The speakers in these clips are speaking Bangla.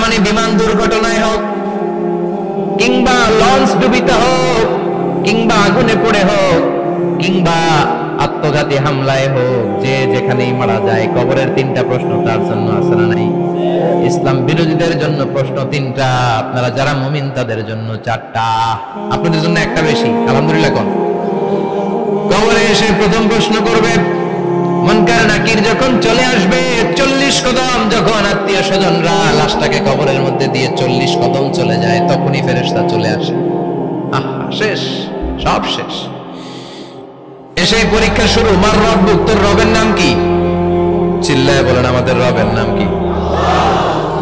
মানে বিমান দুর্ঘটনায় হোক, কিংবা লঞ্চ ডুবিতে হোক, কিংবা আগুনে পড়ে হোক, কিংবা আত্মঘাতী হামলায় হোক, যে যেখানেই মারা যায় কবরের তিনটা প্রশ্ন তার জন্য আছে না নাই? ইসলাম বিরোধীদের জন্য প্রশ্ন তিনটা, আপনারা যারা মুমিন তাদের জন্য চারটা, আপনাদের জন্য একটা বেশি। আলহামদুলিল্লাহ। কোন কবরে এসে প্রথম প্রশ্ন করবে মুনকার নাকির যখন চলে আসবে, 40 কদম যখন আত্মীয় স্বজনরা লাশটাকে কবরের মধ্যে দিয়ে 40 কদম চলে যায়, তখনই ফেরেশতা চলে আসে। আহা, শেষ, সব শেষ। এসে পরীক্ষা শুরু। মার রব্বুক, তোর রবের নাম কি? চিল্লায় বলেন, আমাদের রবের নাম কি?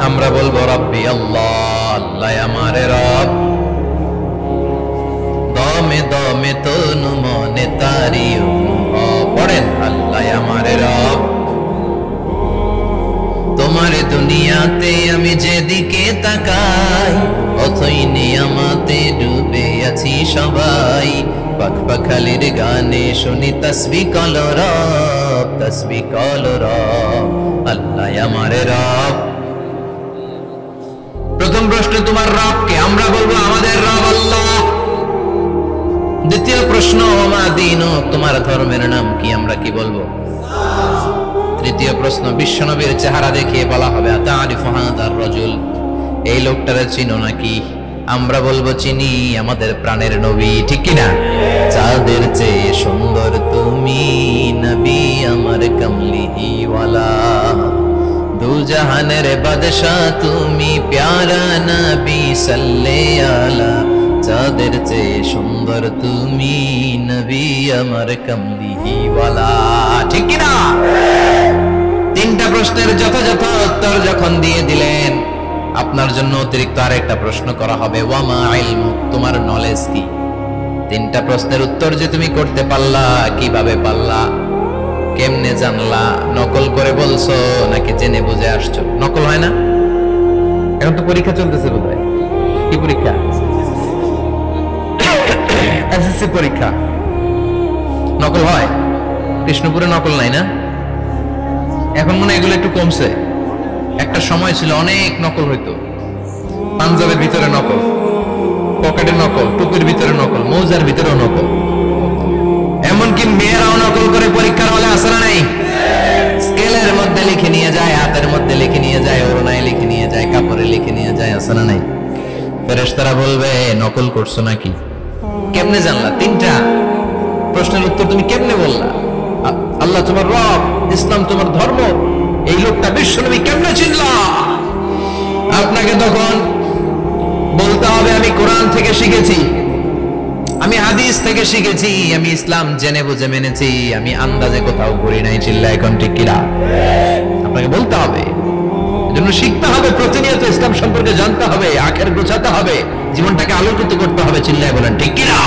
আমরা বলবো রব্বি আল্লাহ, আল্লাহ আমারে রব। দমে দমে তনু মনে তারি পড়েন, আল্লাহ আমারে রব। তোমার দুনিয়াতে আমি যেদিকে তাকাই, অথই নিয়ামতে ডুবে আছি সবাই। পাখপাখালির গানে শুনি তাসবিহ কলো রব, তাসবিহ কলো রব, আল্লাহ আমারে রব। প্রথম প্রশ্ন, তোমার রব কে? আমরা বলবো আমাদের রব আল্লাহ। দ্বিতীয় প্রশ্ন, ওমা দীনুক, তোমার ধর্মের নাম কি? আমরা কি বলবো? তৃতীয় প্রশ্ন, বিশ্বনবীর চেহারা দেখিয়ে বলা হবে আতারিফু হাদার রাজুল, এই লোকটারে চিনো নাকি? আমরা বলবো চিনি, আমাদের প্রাণের নবী, ঠিক কি না? চাঁদের চেয়ে সুন্দর তুমি নবী আমার কমলিওয়ালা, দু জাহানের বাদশাহ তুমি প্যারা নবী সাল্লাল্লাহু আলা, চাঁদের চেয়ে সুন্দর তুমি নবী আমার কমলিওয়ালা, ঠিক কি না? তিনটা প্রশ্নের যথাযথ উত্তর যখন দিয়ে দিলেন, আপনার জন্য অতিরিক্ত আরেকটা প্রশ্ন করা হবে, ওয়ামা ইলমুক, তোমার নলেজ কি? তিনটা প্রশ্নের উত্তর যে তুমি করতে পারলা, কিভাবে পারলা, কেমনে জানলা? নকল করে বলছো নাকি জেনে বুঝে আসছো? নকল হয় না? এখন তো পরীক্ষা চলতেছে বোধহয়। কি পরীক্ষা? এসএসসি পরীক্ষা। নকল হয়? কৃষ্ণপুরে নকল নাই না? এখন মনে হয় এগুলো একটু কমছে। একটা সময় ছিল অনেক নকল হইতো। পাঞ্জাবের ভিতরে নকল, পকেটের নকল, টুপির ভিতরে নকল, মৌজার ভিতরেও নকল, এমনকি মেয়েরাও নকল করে পরীক্ষার হলে আসে না নাই? স্কেলের মধ্যে লিখে নিয়ে যায়, হাতের মধ্যে লিখে নিয়ে যায়, ওড়নায় লিখে নিয়ে যায়, কাপড়ে লিখে নিয়ে যায়, আসে না নাই? ফেরেশতারা বলবে নকল করছো নাকি? কেমনে জানলা? তিনটা প্রশ্নের উত্তর তুমি কেমনে বললা? আল্লাহ তোমার রব, ইসলাম তোমার ধর্ম, এই লোকটা বিশ্বনবী, কেমনে চিনলা? আপনাকে তখন বলতে হবে আমি কোরআন থেকে শিখেছি, আমি হাদিস থেকে শিখেছি, আমি ইসলাম জেনে বুঝে মেনেছি, আমি আন্দাজে কোথাও করি নাই। চিল্লা এখন ঠিক কিনা? আপনাকে বলতে হবে, এজন্য শিখতে হবে, প্রতিনিয়ত ইসলাম সম্পর্কে জানতে হবে, আখের গোছাতে হবে, জীবনটাকে আলোকিত করতে হবে। চিল্লায় বলেন ঠিক কিনা?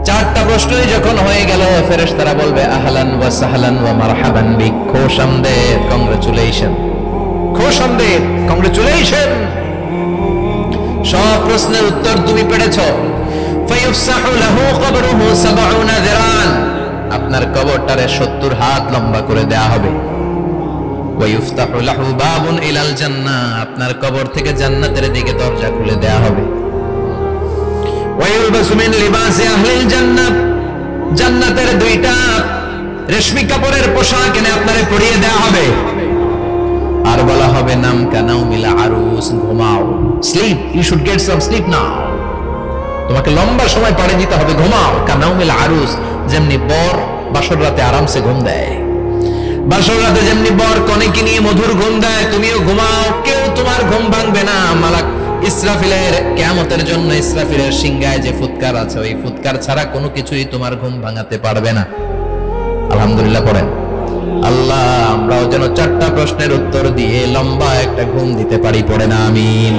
চারটা প্রশ্নই যখন হয়ে গেল, ফেরেশতারা বলবে আহলান ওয়া সাহলান ওয়া মারহাবান বিক, খোশামদেদ, কংগ্রাচুলেশন, খোশামদেদ, কংগ্রাচুলেশন, সব প্রশ্নের উত্তর তুমি পেরেছো। ফায়ুফসাহু লাহু কবরুহু 70 যিরান, আপনার কবরটারে 70 হাত লম্বা করে দেয়া হবে। ওয়া ইফতাহু লাহু বাবুন ইলাল জান্নাহ, আপনার কবর থেকে জান্নাতের দিকে দরজা খুলে দেয়া হবে। ওয়া ইলবাসু মিন লিবাসি আহলিল জান্নাহ, জান্নাতের দুইটা রেশমি কাপড়ের পোশাক এনে আপনারে পরিয়ে দেয়া হবে। আর বলা হবে নাম কানাউমিল আরুস, ঘুমাও, sleep, you should get some sleep now, তোমাকে লম্বা সময় পরে দিতে হবে, ঘুমাও। কানাউমিল আরুস, যেমনি বর বাসর রাতে আরামসে ঘুম দেয়, বাসর রাতে যেমনি বর কনেকে নিয়ে মধুর ঘুম দেয়, তুমিও ঘুমাও, কেউ তোমার ঘুম ভাঙবে না। মালাক ইসরাফিলের, কিয়ামতের জন্য ইসরাফিলের সিংহায় যে ফুৎকার আছে, ওই ফুৎকার ছাড়া কোনো কিছুই তোমার ঘুম ভাঙাতে পারবে না। আলহামদুলিল্লাহ পড়েন। আল্লাহ আমরাও যেন চারটা প্রশ্নের উত্তর দিয়ে লম্বা একটা ঘুম দিতে পারি, পড়ে না আমিন।